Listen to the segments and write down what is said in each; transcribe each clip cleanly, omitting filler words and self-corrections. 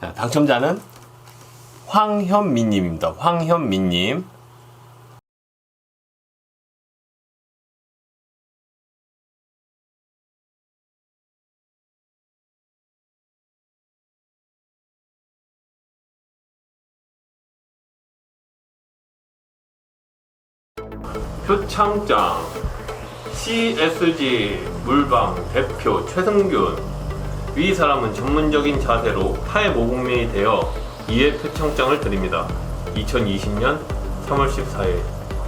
자, 당첨자는 황현민님입니다. 황현민님. 표창장 CSG 물방 대표 최승균. 위 사람은 전문적인 자세로 타의 모국민이 되어 이에 표창장을 드립니다. 2020년 3월 14일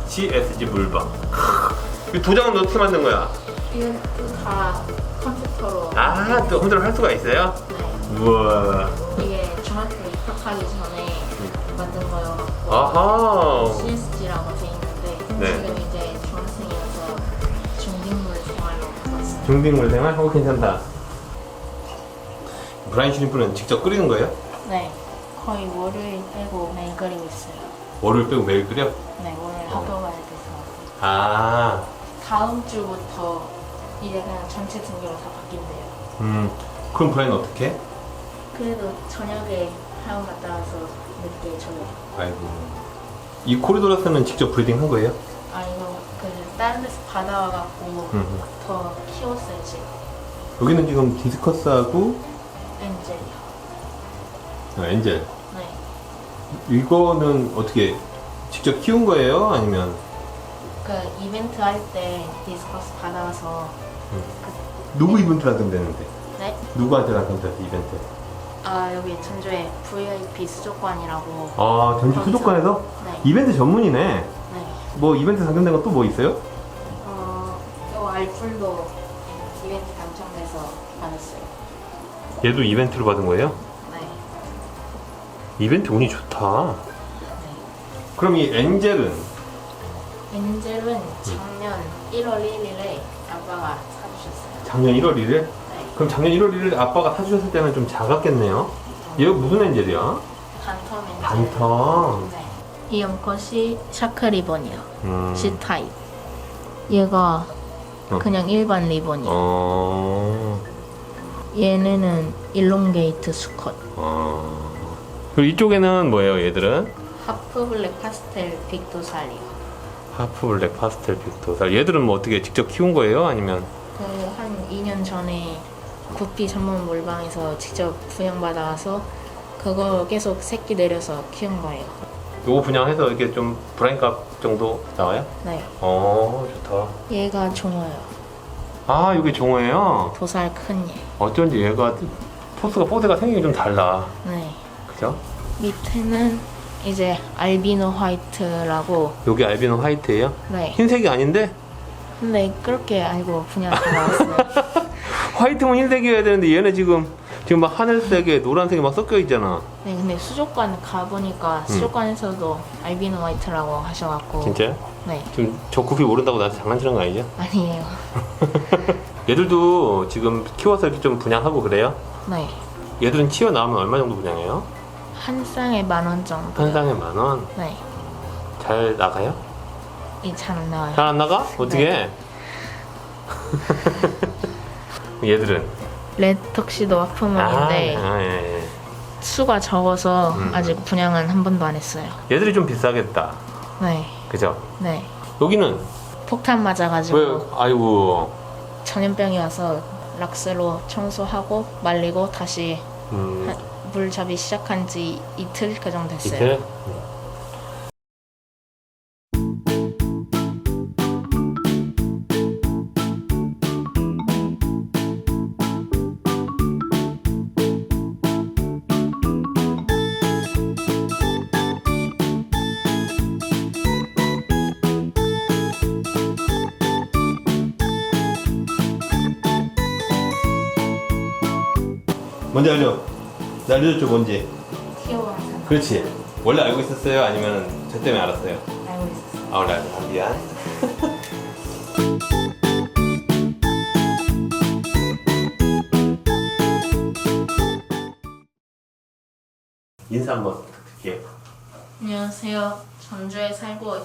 CSG 물방. 이 도장은 어떻게 만든 거야? 이건 다 컴퓨터로. 아, 또 컴퓨터로 할 수가 있어요? 네. 우와. 이게 중학교 입학하기 전에 만든 거여서 아하. CSG라고 돼 있는데 네. 지금 이제 중학생이라서 중딩물 생활로 바꿨어요. 중딩물 생활? 괜찮다. 브라인 슈림프는 직접 끓이는 거예요? 네. 거의 월요일 빼고 매일 끓이고 있어요. 월요일 빼고 매일 끓여? 네, 월요일 학교 가야 돼서. 아. 다음 주부터 이제 그냥 전체 등교로 다 바뀐대요. 그럼 브라인은 어떻게 해? 그래도 저녁에 학원 갔다 와서 늦게 저녁. 아이고. 이 코리도라스는 직접 브리딩 한 거예요? 아 이거 그 다른 데서 받아와갖고 더 키웠어요 지금. 여기는 지금 디스커스하고 엔젤이요. 엔젤. 네. 이거는 어떻게 직접 키운 거예요? 아니면 그 이벤트 할 때 디스커스 받아와서. 누구 이벤트 하던데는데? 네? 누구한테 하던데 이벤트? 아 여기 전주에 VIP 수족관이라고. 아, 전주 수족관에서? 네. 이벤트 전문이네. 네. 뭐 이벤트 당첨된 거 또 뭐 있어요? 요 알풀도 이벤트 당첨돼서 받았어요. 얘도 이벤트로 받은 거예요? 네. 이벤트 운이 좋다. 네. 그럼 이 엔젤은? 엔젤은 작년 1월 1일에 아빠가 사주셨어요. 작년 1월 1일? 네. 그럼 작년 1월 1일 아빠가 사주셨을 때는 좀 작았겠네요? 얘가 무슨 엔젤이야? 반텀 엔젤. 반텀. 네. 이 연꽃이 샤크 리본이요. C 타입. 얘가 그냥 일반 리본이요. 얘네는 일롱게이트 수컷. 그리고 이쪽에는 뭐예요, 얘들은? 하프 블랙 파스텔 빅도살이요. 하프 블랙 파스텔 빅토살. 얘들은 뭐 어떻게 직접 키운 거예요? 아니면? 그 한 2년 전에 구피 전문 물방에서 직접 분양받아와서 그거 계속 새끼 내려서 키운 거예요. 요거 분양해서 이게 좀 브라인 값 정도 나와요? 네. 좋다. 얘가 종어요. 아, 이게 종어예요? 도살 큰 얘. 어쩐지 얘가 뽀새가 생긴 게 좀 달라. 네. 그죠? 밑에는 이제 알비노 화이트라고. 여기 알비노 화이트예요? 네. 흰색이 아닌데? 근데 그렇게 알고 분양 들어왔어요. 화이트면 흰색이어야 되는데 얘네 지금 막 하늘색에 노란색이 막 섞여 있잖아. 네, 근데 수족관 가보니까 수족관에서도 알비노 화이트라고 하셔갖고. 진짜요? 네. 지금 저 구피 모른다고 나한테 장난치는 거 아니죠? 아니에요. 얘들도 지금 키워서 이렇게 좀 분양하고 그래요? 네. 얘들은 치워 나오면 얼마 정도 분양해요? 한 쌍에 10,000원 정도. 한 쌍에 10,000원? 네. 잘 나가요? 이 잘 안 나와요. 잘 안 나가? 어떻게 해? 얘들은? 레드턱시도 와프문인데 예. 수가 적어서 아직 분양은 한 번도 안 했어요. 얘들이 좀 비싸겠다. 네. 그죠? 네. 여기는? 폭탄 맞아가지고 왜? 아이고. 전염병이 와서 락스로 청소하고 말리고 다시 물잡이 시작한 지 이틀 그 정도 됐어요. 이틀? 뭔지 알죠? 나 알려줬죠, 뭔지? 귀여워. 그렇지. 원래 알고 있었어요? 아니면 저 때문에 알았어요? 알고 있었어요. 아, 원래 알고. 아, 미안. 인사 한번 부탁드릴게요. 안녕하세요. 전주에 살고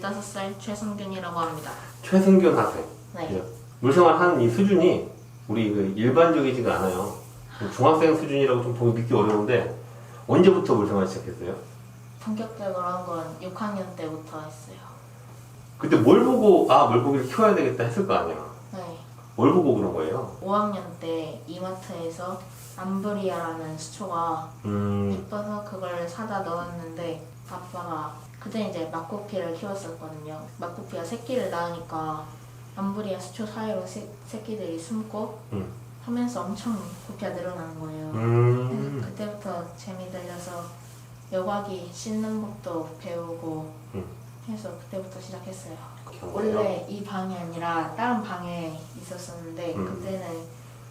15살 최승균이라고 합니다. 최승균 학생. 네. 물생활 하는 이 수준이 우리 그 일반적이지가 않아요. 중학생 수준이라고 좀 보기 믿기 어려운데 언제부터 물생활 시작했어요? 본격적으로 한 건 6학년 때부터 했어요. 그때 뭘 보고 아 물고기를 키워야 되겠다 했을 거 아니야. 네. 뭘 보고 그런 거예요? 5학년 때 이마트에서 암브리아라는 수초가 예뻐서 그걸 사다 넣었는데 아빠가 그때 이제 막구피를 키웠었거든요. 막구피가 새끼를 낳으니까 암브리아 수초 사이로 새끼들이 숨고 하면서 엄청 부피가 늘어나는 거예요. 그래서 그때부터 재미 들려서 여과기 씻는 법도 배우고 해서 그때부터 시작했어요. 원래 이 방이 아니라 다른 방에 있었었는데 그때는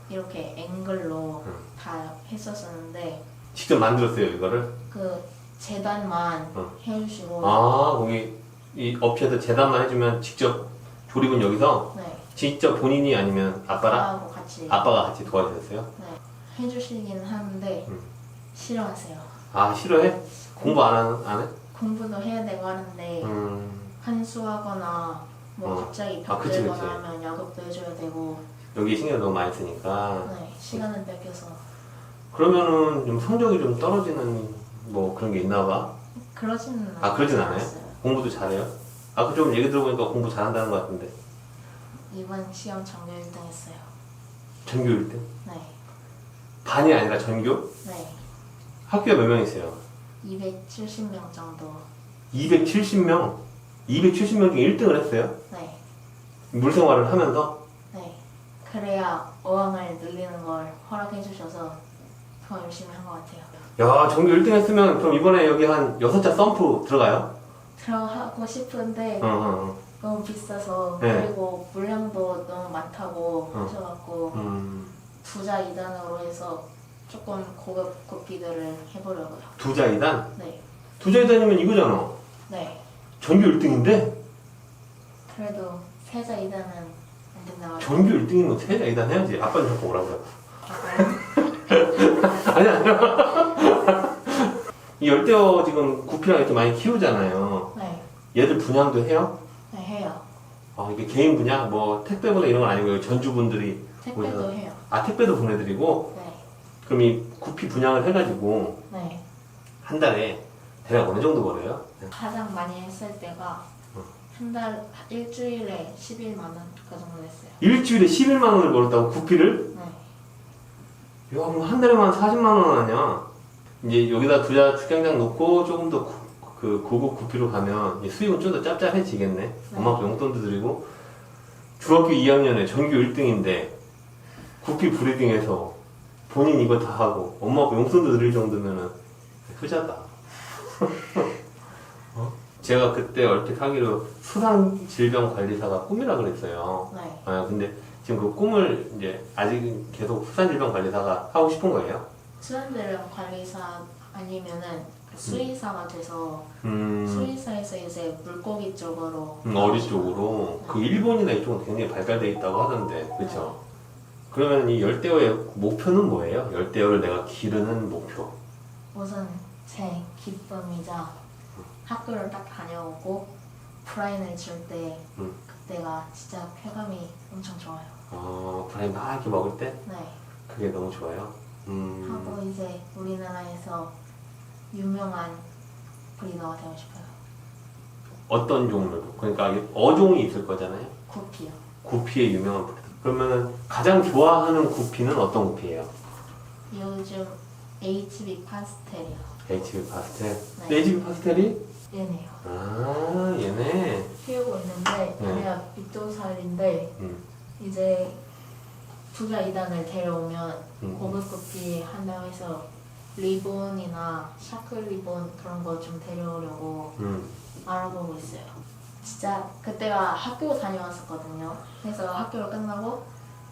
이렇게 앵글로 다 했었었는데 직접 만들었어요 이거를? 그 재단만 해주시고 아 거기 이 업체에서 재단만 해주면 직접 조립은 여기서 네, 직접 본인이 아니면 아빠랑 아빠하고 같이 아빠가 같이 도와주셨어요? 네, 해주시긴 하는데 싫어하세요. 아 싫어해? 공부 안 해? 공부도 해야 되고 하는데 환수하거나 뭐 갑자기 벽 그치, 들거나 그치. 하면 야급도 해줘야 되고 여기 신경 너무 많이 쓰니까 네, 시간을 뺏겨서 그러면은 좀 성적이 좀 떨어지는 뭐 그런 게 있나 봐? 그러지는 그러진 않아요? 않았어요. 공부도 잘해요? 아까 좀 얘기 들어보니까 공부 잘한다는 것 같은데 이번 시험 전교 1등 했어요. 전교 1등? 네, 반이 아니라 전교? 네, 학교에 몇 명이세요? 270명 정도. 270명? 270명 중에 1등을 했어요? 네, 물생활을 하면서? 네. 그래야 어항을 늘리는 걸 허락해 주셔서 더 열심히 한 것 같아요. 야 전교 1등 했으면 그럼 이번에 여기 한 6자 펌프 들어가요? 들어가고 싶은데 어. 너무 비싸서 네. 그리고 물량도 너무 많다고 하셔갖고 2자 2단으로 해서 조금 고급 구피들을 해보려고요. 2자 2단? 네, 2자 2단이면 이거잖아. 네. 전교 1등인데? 그래도 3자 2단은 안 된다고 하죠. 전교 1등이면 3자 2단 해야지. 아빠는 자꾸 오라고 아빠는 아니야. 이 열대어 지금 구피랑 이렇게 많이 키우잖아요. 네, 얘들 분양도 해요? 네, 해요. 이게 개인 분양? 뭐 택배 보내 이런 건 아니고 전주분들이 택배도 오셔서. 해요. 택배도 보내드리고 네, 그럼 이 구피 분양을 해가지고 네. 한 달에 대략 어느 정도 벌어요? 가장 많이 했을 때가 한 달 일주일에 11만 원 그 정도 했어요. 일주일에 11만 원을 벌었다고 구피를? 네, 야 그럼 한 달에만 40만 원 아니야? 이제 여기다 2자 축양장 놓고 조금 더 고급 구피로 가면 수익은 좀 더 짭짤해지겠네. 엄마 아빠 용돈도 드리고 중학교 2학년에 전교 1등인데 구피 브리딩해서 본인 이거 다 하고 엄마 아빠 용돈도 드릴 정도면은 효자다. 제가 그때 얼핏 하기로 수산질병관리사가 꿈이라 그랬어요. 네. 근데 지금 그 꿈을 이제 아직 계속 수산질병관리사가 하고 싶은 거예요? 수산들은 관리사 아니면은 그 수의사가 돼서 음. 수의사에서 이제 물고기 쪽으로 어리 쪽으로 그 일본이나 이쪽은 굉장히 발달돼 있다고 하던데 그렇죠? 그러면 이 열대어의 목표는 뭐예요? 열대어를 내가 기르는 목표. 우선 제 기쁨이자 학교를 딱 다녀오고 브라인을 줄 때 그때가 진짜 쾌감이 엄청 좋아요. 브라인 막 이렇게 먹을 때 네. 그게 너무 좋아요. 하고 이제 우리나라에서 유명한 브리더가 되고 싶어요. 어떤 종류? 그러니까 어종이 있을 거잖아요. 구피요. 구피의 유명한 브리더. 그러면 가장 좋아하는 구피는 어떤 구피예요? 요즘 HB 파스텔이요. HB 파스텔. 네. HB 파스텔이? 얘네요. 얘네. 키우고 있는데 얘네가 밑도살인데 이제 2자 2단을 데려오면 고급 구피 한다고 해서 리본이나 샤크 리본 그런 거 좀 데려오려고 알아보고 있어요. 진짜 그때가 학교 다녀왔었거든요. 그래서 학교를 끝나고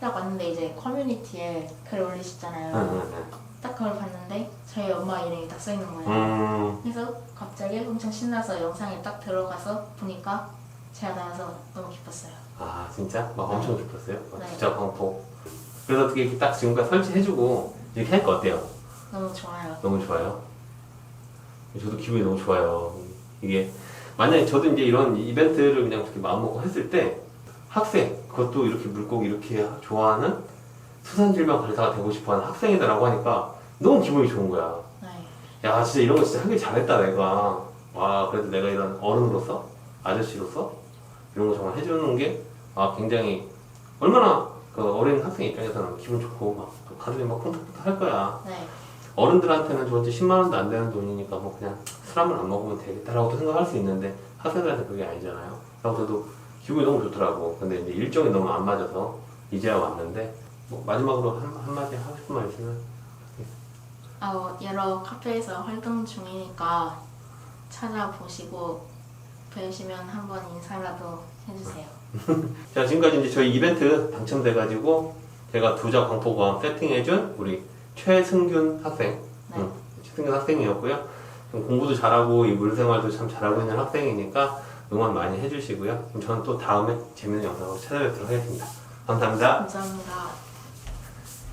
딱 왔는데 이제 커뮤니티에 글 올리시잖아요. 딱 그걸 봤는데 저희 엄마 이름이 딱 써있는 거예요. 그래서 갑자기 엄청 신나서 영상에 딱 들어가서 보니까 제가 나와서 너무 기뻤어요. 진짜? 막 엄청 기뻤어요? 네. 진짜 광포. 그래서 어떻게 딱 지금까지 설치해주고 이렇게 하니까 어때요? 너무 좋아요. 너무 좋아요. 저도 기분이 너무 좋아요. 이게 만약에 저도 이제 이런 이벤트를 그냥 그렇게 마음먹고 했을 때 학생, 그것도 이렇게 물고기 이렇게 좋아하는 수산질병 관리사가 되고 싶어하는 학생이다라고 하니까 너무 기분이 좋은 거야. 네. 야 진짜 이런 거 진짜 하길 잘했다 내가. 와 그래도 내가 이런 어른으로서 아저씨로서 이런 거 정말 해주는 게 굉장히 얼마나 그 어린 학생 입장에서는 기분 좋고 막 가슴이 막 쿵짝쿵짝 할 거야. 네. 어른들한테는 저한테 10만 원도 안 되는 돈이니까 뭐 그냥 술 한 번 안 먹으면 되겠다라고도 생각할 수 있는데 학생들한테 그게 아니잖아요. 그래서 저도 기분이 너무 좋더라고. 근데 이제 일정이 너무 안 맞아서 이제야 왔는데 뭐 마지막으로 한마디 하고 싶은 말 있으면. 여러 카페에서 활동 중이니까 찾아보시고 뵈시면 한번 인사라도 해주세요. 자 지금까지 이제 저희 이벤트 당첨돼가지고 제가 두자 광포고함 세팅해준 우리 최승균 학생, 네. 최승균 학생이었고요. 좀 공부도 잘하고 이 물생활도 참 잘하고 있는 학생이니까 응원 많이 해주시고요. 그럼 저는 또 다음에 재밌는 영상으로 찾아뵙도록 하겠습니다. 감사합니다. 감사합니다.